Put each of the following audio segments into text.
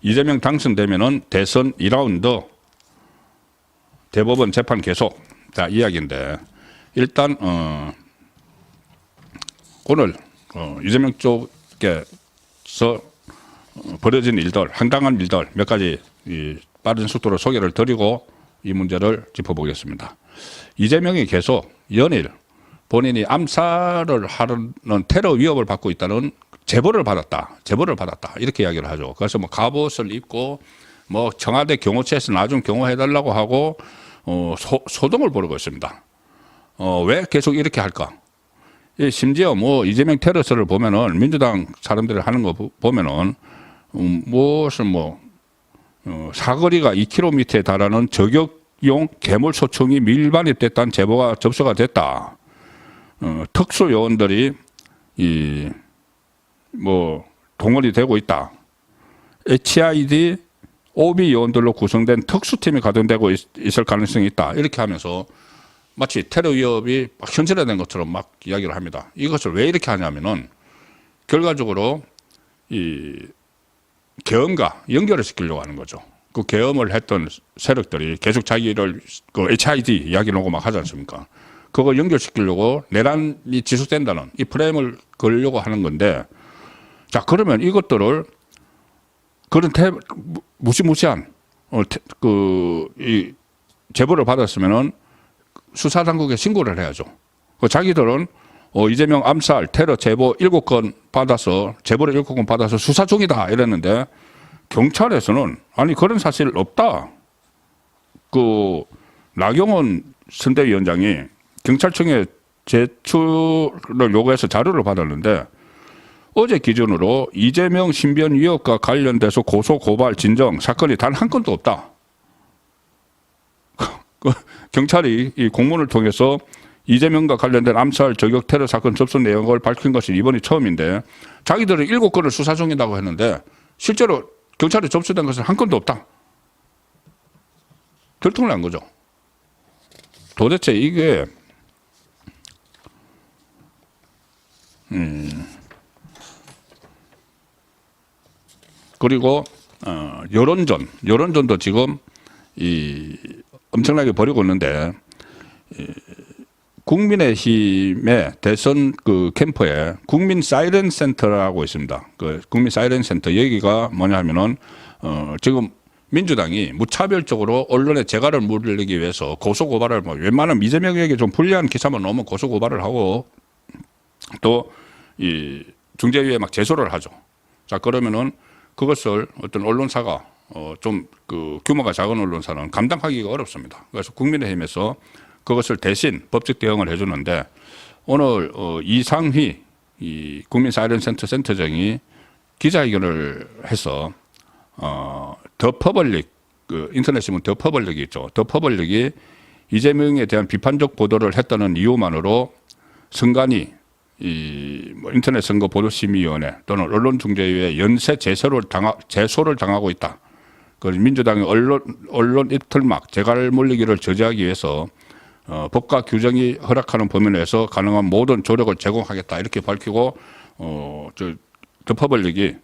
이재명 당선되면은 대선 2라운드 대법원 재판 계속 다 이야기인데 일단 오늘 이재명 쪽에서 벌어진 일들, 황당한 일들 몇 가지 빠른 속도로 소개를 드리고 이 문제를 짚어보겠습니다. 이재명이 계속 연일 본인이 암살을 하는 테러 위협을 받고 있다는 제보를 받았다 이렇게 이야기를 하죠. 그래서 뭐 갑옷을 입고 뭐 청와대 경호처에서 나 좀 경호해달라고 하고 소동을 벌이고 있습니다. 왜 계속 이렇게 할까? 심지어 뭐 이재명 테러설을 보면은 민주당 사람들이 하는 거 보면은 무슨 뭐 사거리가 2km에 달하는 저격용 괴물 소총이 밀반입됐다는 제보가 접수가 됐다. 특수 요원들이 동원이 되고 있다. HID OB 요원들로 구성된 특수팀이 가동되고 있을 가능성이 있다. 이렇게 하면서 마치 테러 위협이 막 현실화된 것처럼 막 이야기를 합니다. 이것을 왜 이렇게 하냐면은 결과적으로 이 계엄과 연결을 시키려고 하는 거죠. 그 계엄을 했던 세력들이 계속 자기를 그 HID 이야기를 하고 막 하지 않습니까? 그거 연결시키려고 내란이 지속된다는 이 프레임을 걸려고 하는 건데, 자, 그러면 이것들을 그런 무시무시한 이 제보를 받았으면은 수사당국에 신고를 해야죠. 자기들은 이재명 암살 테러 제보 7건 받아서 제보를 7건 받아서 수사 중이다 이랬는데 경찰에서는 아니 그런 사실 없다. 그 나경원 선대위원장이 경찰청에 제출을 요구해서 자료를 받았는데 어제 기준으로 이재명 신변 위협과 관련돼서 고소 고발 진정 사건이 단 한 건도 없다. 경찰이 이 공문을 통해서 이재명과 관련된 암살 저격 테러 사건 접수 내용을 밝힌 것이 이번이 처음인데 자기들은 7건을 수사 중이라고 했는데 실제로 경찰에 접수된 것은 한 건도 없다. 들통을 난 거죠. 도대체 이게 그리고 여론전도 지금 엄청나게 벌이고 있는데 국민의힘의 대선 그 캠프에 국민 사이렌 센터라고 있습니다. 그 국민 사이렌 센터 여기가 뭐냐면은 지금 민주당이 무차별적으로 언론의 재갈을 물리기 위해서 고소 고발을 웬만하면 이재명에게 좀 불리한 기사만 나오면 고소 고발을 하고 또 이 중재위에 막 제소를 하죠. 자, 그러면은 그것을 어떤 언론사가 좀 그 규모가 작은 언론사는 감당하기가 어렵습니다. 그래서 국민의힘에서 그것을 대신 법적 대응을 해주는데 오늘 이상휘 이 국민 사이렌 센터 센터장이 기자회견을 해서 더 퍼블릭 그 인터넷 신문 더 퍼블릭이 있죠. 더 퍼블릭이 이재명에 대한 비판적 보도를 했다는 이유만으로 선관위 뭐 인터넷 선거 보도심의위원회 또는 언론중재위에 연쇄 제소를 당하고 있다. 그 민주당의 언론 이틀막 재갈 물리기를 저지하기 위해서 법과 규정이 허락하는 범위 내에서 가능한 모든 조력을 제공하겠다 이렇게 밝히고 더 퍼블릭이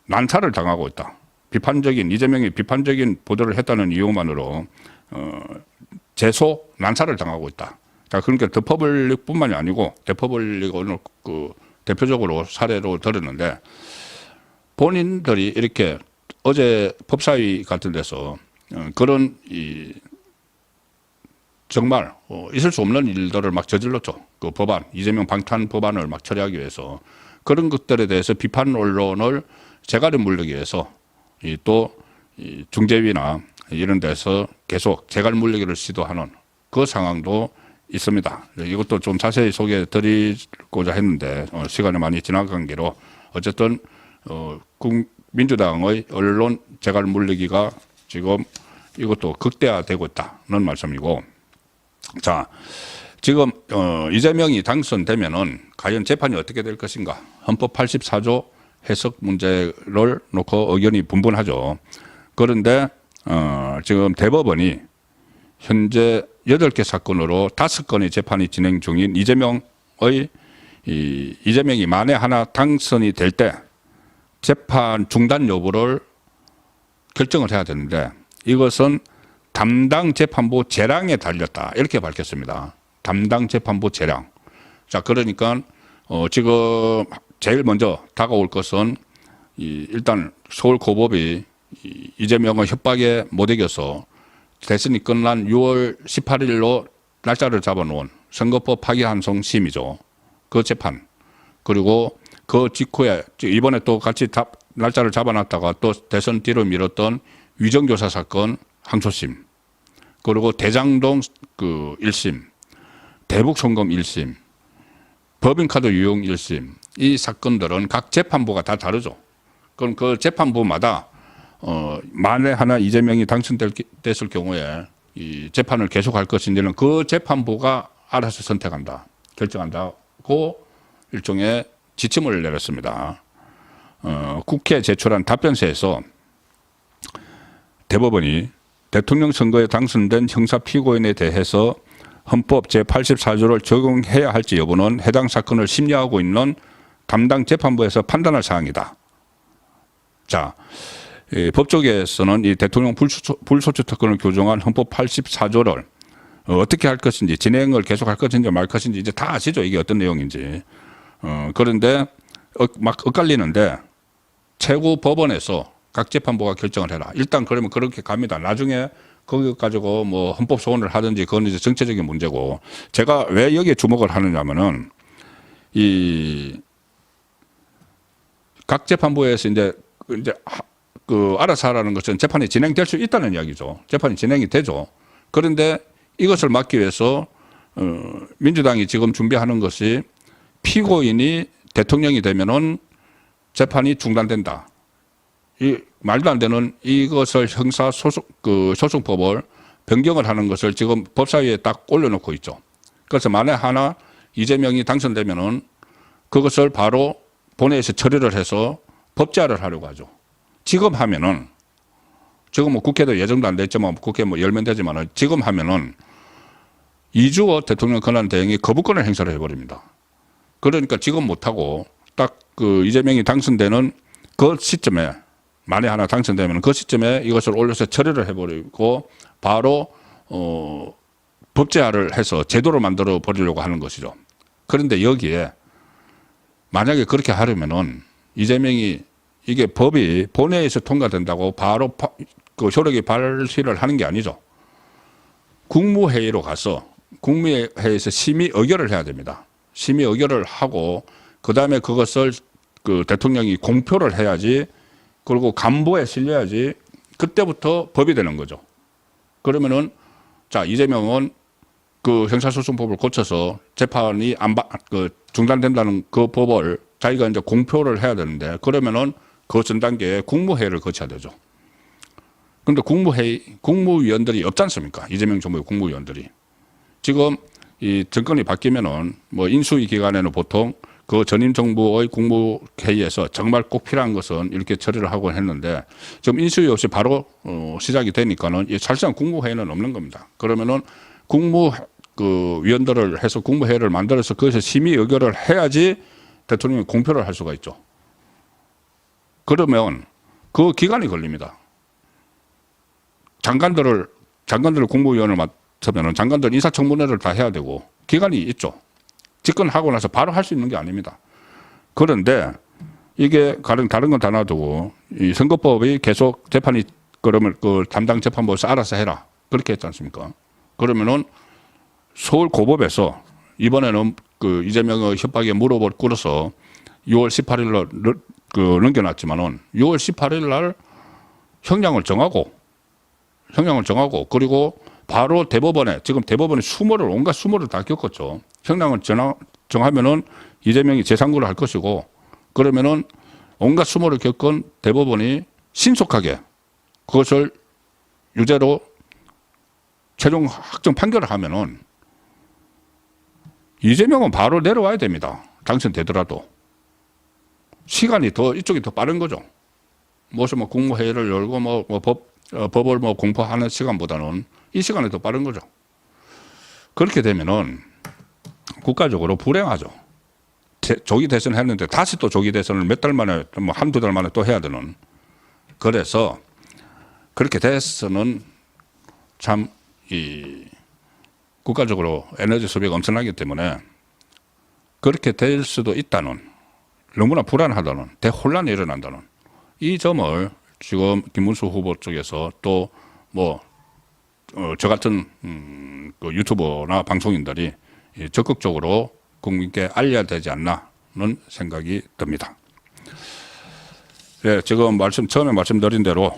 난사를 당하고 있다. 이재명이 비판적인 보도를 했다는 이유만으로 제소 난사를 당하고 있다. 자, 그러니까 더 퍼블릭뿐만이 아니고 더 퍼블릭 오늘 그 대표적으로 사례로 들었는데 본인들이 이렇게 어제 법사위 같은 데서 그런 정말 있을 수 없는 일들을 막 저질렀죠. 그 법안, 이재명 방탄 법안을 막 처리하기 위해서 그런 것들에 대해서 비판 언론을 재갈을 물리기 위해서 또 중재위나 이런 데서 계속 재갈 물리기를 시도하는 그 상황도 있습니다. 이것도 좀 자세히 소개해 드리고자 했는데 시간이 많이 지나간 게로 어쨌든 민주당의 언론 재갈 물리기가 지금 이것도 극대화되고 있다는 말씀이고, 자, 지금 이재명이 당선되면은 과연 재판이 어떻게 될 것인가? 헌법 84조 해석 문제를 놓고 의견이 분분하죠. 그런데 지금 대법원이 현재 8개 사건으로 5건의 재판이 진행 중인 이재명이 만에 하나 당선이 될 때 재판 중단 여부를 결정을 해야 되는데 이것은 담당 재판부 재량에 달렸다 이렇게 밝혔습니다. 담당 재판부 재량. 자, 그러니까 지금 제일 먼저 다가올 것은 일단 서울고법이 이재명의 협박에 못 이겨서 대선이 끝난 6월 18일로 날짜를 잡아놓은 선거법 파기환송 심의죠. 그 재판. 그리고 그 직후에 이번에 또 같이 날짜를 잡아놨다가 또 대선 뒤로 미뤘던 위정교사 사건 항소심. 그리고 대장동 그 1심, 대북송금 1심, 법인카드 유용 1심. 이 사건들은 각 재판부가 다 다르죠. 그럼 그 재판부마다 만에 하나 이재명이 당선됐을 경우에 이 재판을 계속할 것인지는 그 재판부가 알아서 선택한다, 결정한다고 일종의 지침을 내렸습니다. 국회에 제출한 답변서에서 대법원이 대통령 선거에 당선된 형사 피고인에 대해서 헌법 제84조를 적용해야 할지 여부는 해당 사건을 심리하고 있는 담당 재판부에서 판단할 사항이다. 자, 법조계에서는 이 대통령 불소추 특권을 규정한 헌법 84조를 어떻게 할 것인지, 진행을 계속 할 것인지 말 것인지 이제 다 아시죠? 이게 어떤 내용인지. 그런데 막 엇갈리는데 최고법원에서 각 재판부가 결정을 해라. 일단 그러면 그렇게 갑니다. 나중에 그거 가지고 뭐 헌법 소원을 하든지 그건 이제 정체적인 문제고, 제가 왜 여기에 주목을 하느냐면은 이 각 재판부에서 이제 그 알아서 하라는 것은 재판이 진행될 수 있다는 이야기죠. 재판이 진행이 되죠. 그런데 이것을 막기 위해서 민주당이 지금 준비하는 것이 피고인이 대통령이 되면은 재판이 중단된다. 이 말도 안 되는 이것을 형사 소송법을 변경을 하는 것을 지금 법사위에 딱 올려놓고 있죠. 그래서 만에 하나 이재명이 당선되면은 그것을 바로 본회의에서 처리를 해서 법제화를 하려고 하죠. 지금 하면은, 지금 뭐 국회도 예정도 안 됐지만 국회 뭐 열면 되지만은 지금 하면은 이주호 대통령 권한 대행이 거부권을 행사를 해버립니다. 그러니까 지금 못하고 딱 그 이재명이 당선되는 그 시점에, 만에 하나 당선되면 그 시점에 이것을 올려서 처리를 해버리고 바로 법제화를 해서 제도로 만들어 버리려고 하는 것이죠. 그런데 여기에 만약에 그렇게 하려면은 이재명이 이게 법이 본회의에서 통과된다고 바로 그 효력이 발휘를 하는 게 아니죠. 국무회의로 가서 국무회의에서 심의 의결을 해야 됩니다. 심의 의결을 하고 그 다음에 그것을 그 대통령이 공표를 해야지, 그리고 간부에 실려야지 그때부터 법이 되는 거죠. 그러면은 자, 이재명은 그 형사소송법을 고쳐서 재판이 중단된다는 그 법을 자기가 이제 공표를 해야 되는데, 그러면은 그 전 단계에 국무회의를 거쳐야 되죠. 그런데 국무위원들이 없지 않습니까? 이재명 정부의 국무위원들이. 지금 이 정권이 바뀌면은 뭐 인수위 기간에는 보통 그 전임 정부의 국무회의에서 정말 꼭 필요한 것은 이렇게 처리를 하고 했는데, 지금 인수위 없이 바로 시작이 되니까는 사실상 국무회의는 없는 겁니다. 그러면은 위원들을 해서 국무회의를 만들어서 그것에 심의 의결을 해야지 대통령이 공표를 할 수가 있죠. 그러면 그 기간이 걸립니다. 장관들을 국무위원을 맡으면 장관들 인사청문회를 다 해야 되고 기간이 있죠. 집권하고 나서 바로 할 수 있는 게 아닙니다. 그런데 이게 다른 건 다 놔두고 이 선거법이 계속 재판이, 그러면 그 담당 재판부에서 알아서 해라, 그렇게 했지 않습니까? 그러면은 서울고법에서 이번에는 그 이재명의 협박에 무릎을 꿇어서 6월 18일로 넘겨놨지만은 6월 18일 날 형량을 정하고 그리고 바로 대법원에, 지금 대법원이 온갖 수모를 다 겪었죠. 형량을 정하면은 이재명이 재상고를 할 것이고, 그러면은 온갖 수모를 겪은 대법원이 신속하게 그것을 유죄로 최종 확정 판결을 하면은 이재명은 바로 내려와야 됩니다. 당선되더라도. 시간이 이쪽이 더 빠른 거죠. 무슨 뭐 국무회의를 열고 법을 공포하는 시간보다는 이 시간이 더 빠른 거죠. 그렇게 되면은 국가적으로 불행하죠. 조기 대선을 했는데 다시 또 조기 대선을 몇 달 만에 뭐 한두 달 만에 또 해야 되는. 그래서 그렇게 돼서는 참 이 국가적으로 에너지 소비가 엄청나기 때문에 그렇게 될 수도 있다는, 너무나 불안하다는, 대혼란이 일어난다는 이 점을 지금 김문수 후보 쪽에서 또 뭐 저 같은 그 유튜버나 방송인들이 적극적으로 국민께 알려야 되지 않나는 생각이 듭니다. 네, 지금 처음에 말씀드린 대로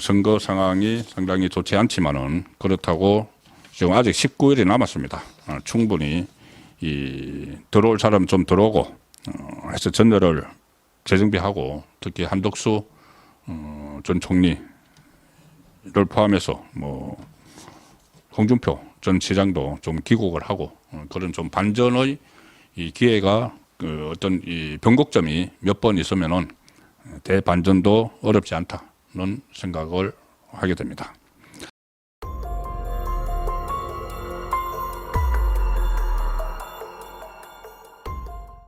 선거 상황이 상당히 좋지 않지만은 그렇다고 지금 아직 19일이 남았습니다. 충분히 들어올 사람 좀 들어오고 해서 전열을 재정비하고 특히 한덕수 전 총리를 포함해서 뭐 홍준표 전 시장도 좀 귀국을 하고 그런 좀 반전의 이 기회가 어떤 이 변곡점이 몇 번 있으면은 대반전도 어렵지 않다는 생각을 하게 됩니다.